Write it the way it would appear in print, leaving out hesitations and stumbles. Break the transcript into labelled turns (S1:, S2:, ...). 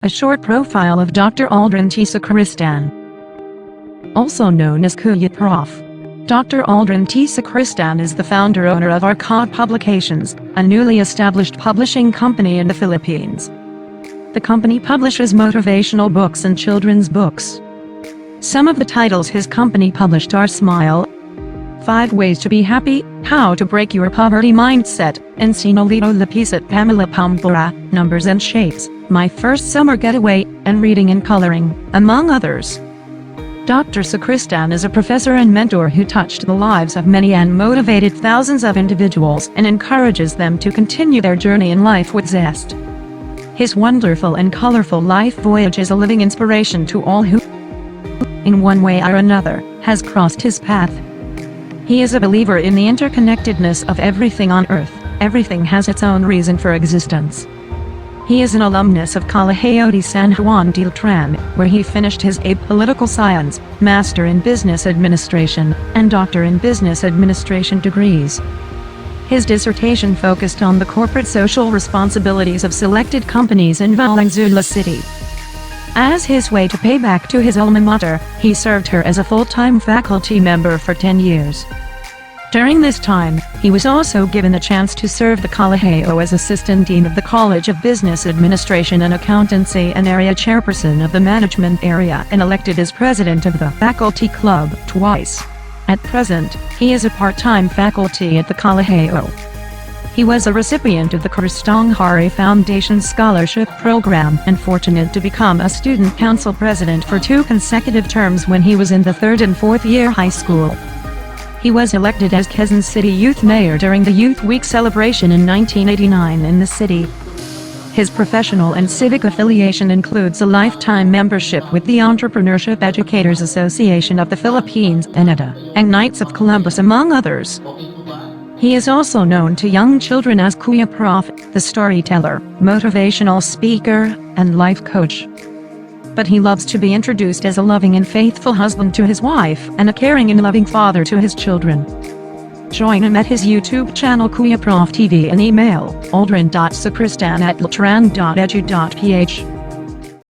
S1: A short profile of Dr. Aldrin T. Sacristan, also known as Kuya Prof. Dr. Aldrin T. Sacristan is the founder-owner of Arcade Publications, a newly established publishing company in the Philippines. The company publishes motivational books and children's books. Some of the titles his company published are Smile, 5 Ways to Be Happy, How to Break Your Poverty Mindset, and Sinolito Lapis at Pamela Pampura, Numbers and Shapes, My First Summer Getaway, and Reading and Coloring, among others. Dr. Sacristan is a professor and mentor who touched the lives of many and motivated thousands of individuals and encourages them to continue their journey in life with zest. His wonderful and colorful life voyage is a living inspiration to all who, in one way or another, has crossed his path. He is a believer in the interconnectedness of everything on earth. Everything has its own reason for existence. He is an alumnus of Colegio de San Juan de Altran, where he finished his A Political Science, Master in Business Administration, and Doctor in Business Administration degrees. His dissertation focused on the corporate social responsibilities of selected companies in Valenzuela City. As his way to pay back to his alma mater, he served her as a full-time faculty member for 10 years. During this time, he was also given the chance to serve the Colegio as Assistant Dean of the College of Business Administration and Accountancy and Area Chairperson of the Management Area and elected as President of the Faculty Club twice. At present, he is a part-time faculty at the Colegio. He was a recipient of the Kristong Hari Foundation Scholarship Program and fortunate to become a student council president for 2 consecutive terms when he was in the 3rd and 4th year high school. He was elected as Quezon City Youth Mayor during the Youth Week celebration in 1989 in the city. His professional and civic affiliation includes a lifetime membership with the Entrepreneurship Educators Association of the Philippines, ENEDA, and Knights of Columbus, among others. He is also known to young children as Kuya Prof, the storyteller, motivational speaker, and life coach. But he loves to be introduced as a loving and faithful husband to his wife and a caring and loving father to his children. Join him at his YouTube channel Kuya Prof TV and email aldrin.sacristan@latran.edu.ph.